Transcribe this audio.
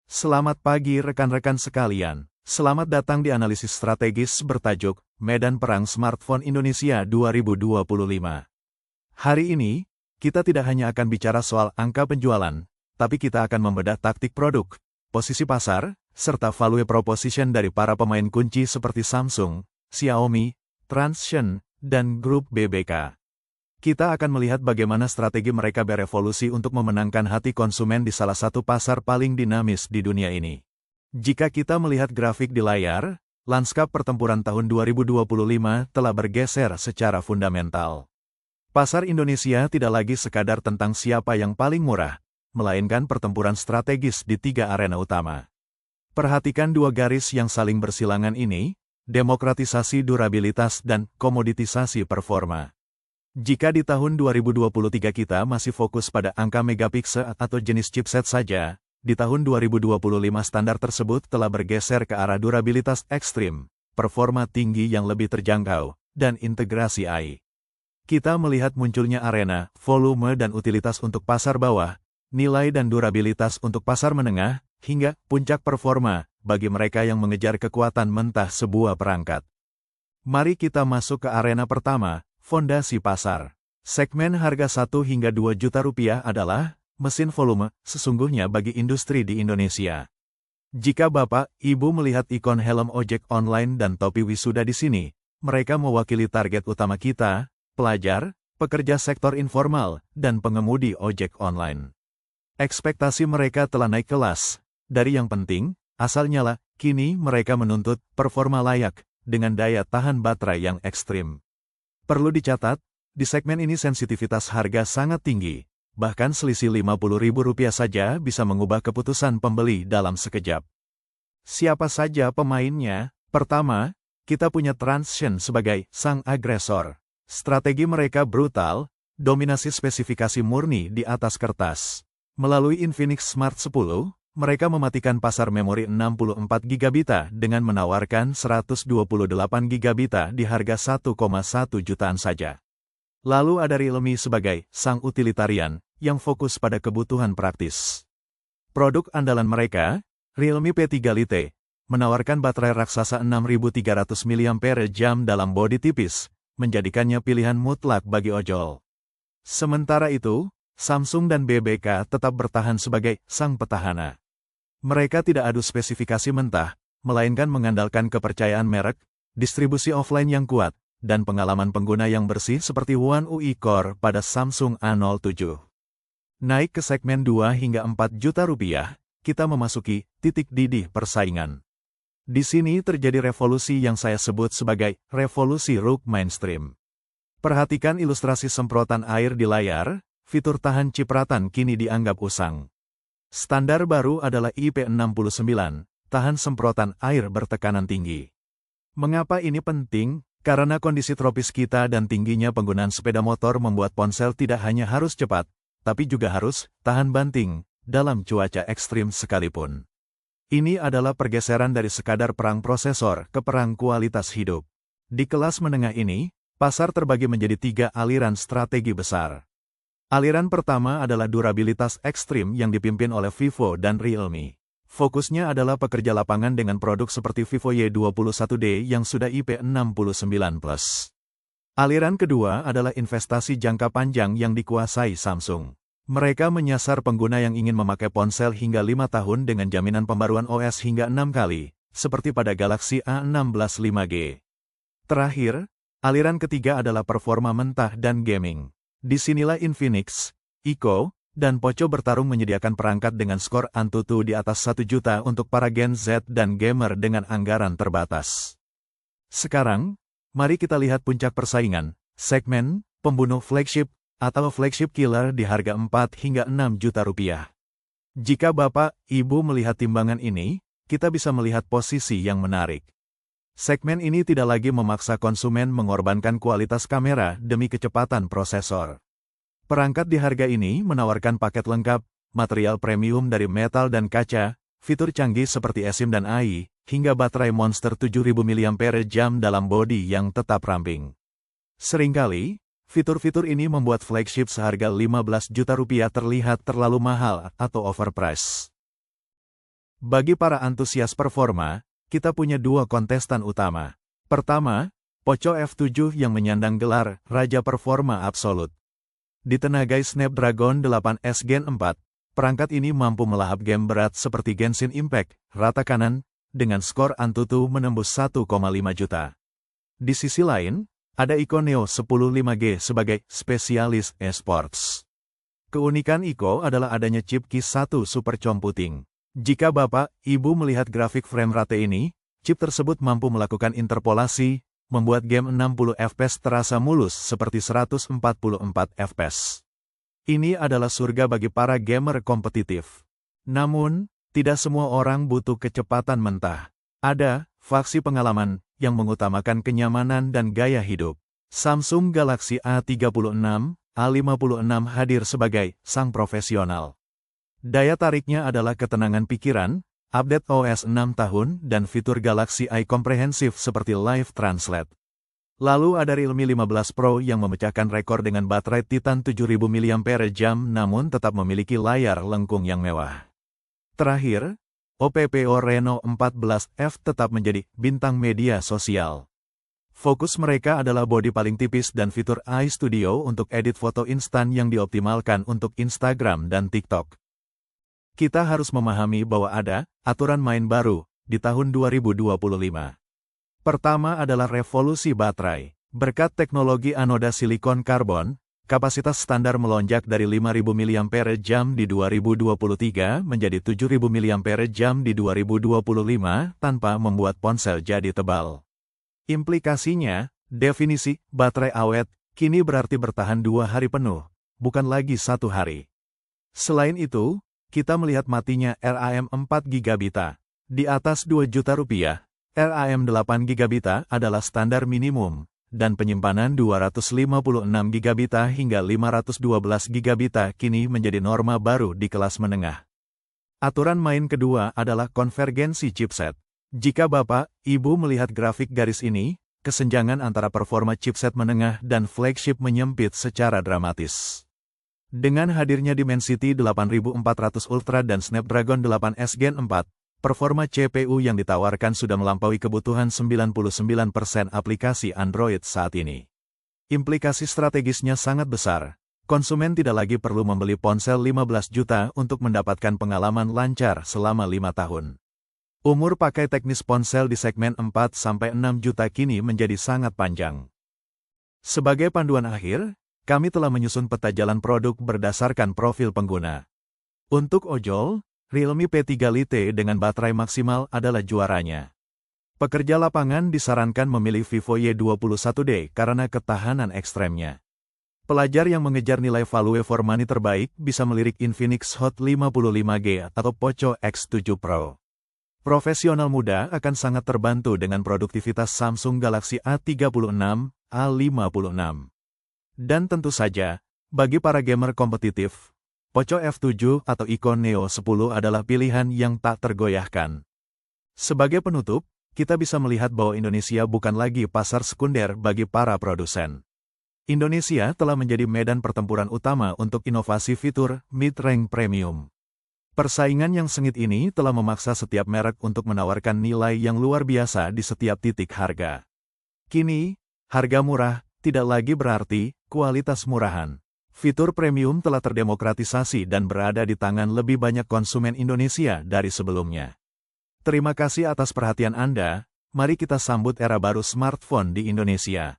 Selamat pagi rekan-rekan sekalian. Selamat datang di analisis strategis bertajuk Medan Perang Smartphone Indonesia 2025. Hari ini, kita tidak hanya akan bicara soal angka penjualan, tapi kita akan membedah taktik produk, posisi pasar, serta value proposition dari para pemain kunci seperti Samsung, Xiaomi, Transsion, dan grup BBK. Kita akan melihat bagaimana strategi mereka berevolusi untuk memenangkan hati konsumen di salah satu pasar paling dinamis di dunia ini. Jika kita melihat grafik di layar, lanskap pertempuran tahun 2025 telah bergeser secara fundamental. Pasar Indonesia tidak lagi sekadar tentang siapa yang paling murah, melainkan pertempuran strategis di tiga arena utama. Perhatikan dua garis yang saling bersilangan ini, demokratisasi durabilitas dan komoditisasi performa. Jika di tahun 2023 kita masih fokus pada angka megapiksel atau jenis chipset saja, di tahun 2025 standar tersebut telah bergeser ke arah durabilitas ekstrim, performa tinggi yang lebih terjangkau, dan integrasi AI. Kita melihat munculnya arena, volume dan utilitas untuk pasar bawah, nilai dan durabilitas untuk pasar menengah, hingga puncak performa bagi mereka yang mengejar kekuatan mentah sebuah perangkat. Mari kita masuk ke arena pertama, fondasi pasar. Segmen harga 1 hingga 2 juta rupiah adalah mesin volume sesungguhnya bagi industri di Indonesia. Jika Bapak, Ibu melihat ikon helm ojek online dan topi wisuda di sini, mereka mewakili target utama kita, pelajar, pekerja sektor informal, dan pengemudi ojek online. Ekspektasi mereka telah naik kelas. Dari yang penting, asal nyala, kini mereka menuntut performa layak dengan daya tahan baterai yang ekstrim. Perlu dicatat, di segmen ini sensitivitas harga sangat tinggi, bahkan selisih Rp50.000 saja bisa mengubah keputusan pembeli dalam sekejap. Siapa saja pemainnya? Pertama, kita punya Transsion sebagai sang agresor. Strategi mereka brutal, dominasi spesifikasi murni di atas kertas. Melalui Infinix Smart 10, mereka mematikan pasar memori 64GB dengan menawarkan 128GB di harga 1,1 jutaan saja. Lalu ada Realme sebagai sang utilitarian yang fokus pada kebutuhan praktis. Produk andalan mereka, Realme P3 Lite, menawarkan baterai raksasa 6300 mAh dalam bodi tipis, menjadikannya pilihan mutlak bagi ojol. Sementara itu, Samsung dan BBK tetap bertahan sebagai sang petahana. Mereka tidak adu spesifikasi mentah, melainkan mengandalkan kepercayaan merek, distribusi offline yang kuat, dan pengalaman pengguna yang bersih seperti One UI Core pada Samsung A07. Naik ke segmen 2 hingga 4 juta rupiah, kita memasuki titik didih persaingan. Di sini terjadi revolusi yang saya sebut sebagai revolusi ROG mainstream. Perhatikan ilustrasi semprotan air di layar, fitur tahan cipratan kini dianggap usang. Standar baru adalah IP69, tahan semprotan air bertekanan tinggi. Mengapa ini penting? Karena kondisi tropis kita dan tingginya penggunaan sepeda motor membuat ponsel tidak hanya harus cepat, tapi juga harus tahan banting dalam cuaca ekstrim sekalipun. Ini adalah pergeseran dari sekadar perang prosesor ke perang kualitas hidup. Di kelas menengah ini, pasar terbagi menjadi 3 aliran strategi besar. Aliran pertama adalah durabilitas ekstrim yang dipimpin oleh Vivo dan Realme. Fokusnya adalah pekerja lapangan dengan produk seperti Vivo Y21D yang sudah IP69+. Aliran kedua adalah investasi jangka panjang yang dikuasai Samsung. Mereka menyasar pengguna yang ingin memakai ponsel hingga 5 tahun dengan jaminan pembaruan OS hingga 6 kali, seperti pada Galaxy A16 5G. Terakhir, aliran ketiga adalah performa mentah dan gaming. Disinilah Infinix, Ico, dan Poco bertarung menyediakan perangkat dengan skor Antutu di atas 1 juta untuk para Gen Z dan gamer dengan anggaran terbatas. Sekarang, mari kita lihat puncak persaingan, segmen pembunuh flagship atau flagship killer di harga 4 hingga 6 juta rupiah. Jika Bapak, Ibu melihat timbangan ini, kita bisa melihat posisi yang menarik. Segmen ini tidak lagi memaksa konsumen mengorbankan kualitas kamera demi kecepatan prosesor. Perangkat di harga ini menawarkan paket lengkap, material premium dari metal dan kaca, fitur canggih seperti eSIM dan AI, hingga baterai monster 7000 mAh dalam bodi yang tetap ramping. Seringkali, fitur-fitur ini membuat flagship seharga 15 juta rupiah terlihat terlalu mahal atau overpriced. Bagi para antusias performa, kita punya dua kontestan utama. Pertama, Poco F7 yang menyandang gelar Raja Performa Absolut. Ditenagai Snapdragon 8S Gen 4, perangkat ini mampu melahap game berat seperti Genshin Impact, rata kanan, dengan skor Antutu menembus 1,5 juta. Di sisi lain, ada Ico Neo 10 5G sebagai spesialis esports. Keunikan Ico adalah adanya chip Ki1 Super Computing. Jika Bapak, Ibu melihat grafik frame rate ini, chip tersebut mampu melakukan interpolasi, membuat game 60 FPS terasa mulus seperti 144 FPS. Ini adalah surga bagi para gamer kompetitif. Namun, tidak semua orang butuh kecepatan mentah. Ada faksi pengalaman yang mengutamakan kenyamanan dan gaya hidup. Samsung Galaxy A36, A56 hadir sebagai sang profesional. Daya tariknya adalah ketenangan pikiran, update OS 6 tahun, dan fitur Galaxy Eye komprehensif seperti Live Translate. Lalu ada Realme 15 Pro yang memecahkan rekor dengan baterai Titan 7000 mAh namun tetap memiliki layar lengkung yang mewah. Terakhir, Oppo Reno 14F tetap menjadi bintang media sosial. Fokus mereka adalah bodi paling tipis dan fitur iStudio untuk edit foto instan yang dioptimalkan untuk Instagram dan TikTok. Kita harus memahami bahwa ada aturan main baru di tahun 2025. Pertama adalah revolusi baterai. Berkat teknologi anoda silikon karbon, kapasitas standar melonjak dari 5000 mAh di 2023 menjadi 7000 mAh di 2025 tanpa membuat ponsel jadi tebal. Implikasinya, definisi baterai awet kini berarti bertahan 2 hari penuh, bukan lagi 1 hari. Selain itu, kita melihat matinya RAM 4 GB. Di atas 2 juta rupiah, RAM 8 GB adalah standar minimum, dan penyimpanan 256 GB hingga 512 GB kini menjadi norma baru di kelas menengah. Aturan main kedua adalah konvergensi chipset. Jika Bapak, Ibu melihat grafik garis ini, kesenjangan antara performa chipset menengah dan flagship menyempit secara dramatis. Dengan hadirnya Dimensity 8400 Ultra dan Snapdragon 8S Gen 4, performa CPU yang ditawarkan sudah melampaui kebutuhan 99% aplikasi Android saat ini. Implikasi strategisnya sangat besar. Konsumen tidak lagi perlu membeli ponsel 15 juta untuk mendapatkan pengalaman lancar selama 5 tahun. Umur pakai teknis ponsel di segmen 4-6 juta kini menjadi sangat panjang. Sebagai panduan akhir, kami telah menyusun peta jalan produk berdasarkan profil pengguna. Untuk ojol, Realme P3 Lite dengan baterai maksimal adalah juaranya. Pekerja lapangan disarankan memilih Vivo Y21D karena ketahanan ekstremnya. Pelajar yang mengejar nilai value for money terbaik bisa melirik Infinix Hot 55G atau Poco X7 Pro. Profesional muda akan sangat terbantu dengan produktivitas Samsung Galaxy A36, A56. Dan tentu saja, bagi para gamer kompetitif, Poco F7 atau Ico Neo 10 adalah pilihan yang tak tergoyahkan. Sebagai penutup, kita bisa melihat bahwa Indonesia bukan lagi pasar sekunder bagi para produsen. Indonesia telah menjadi medan pertempuran utama untuk inovasi fitur mid-range premium. Persaingan yang sengit ini telah memaksa setiap merek untuk menawarkan nilai yang luar biasa di setiap titik harga. Kini, harga murah tidak lagi berarti kualitas murahan. Fitur premium telah terdemokratisasi dan berada di tangan lebih banyak konsumen Indonesia dari sebelumnya. Terima kasih atas perhatian Anda, mari kita sambut era baru smartphone di Indonesia.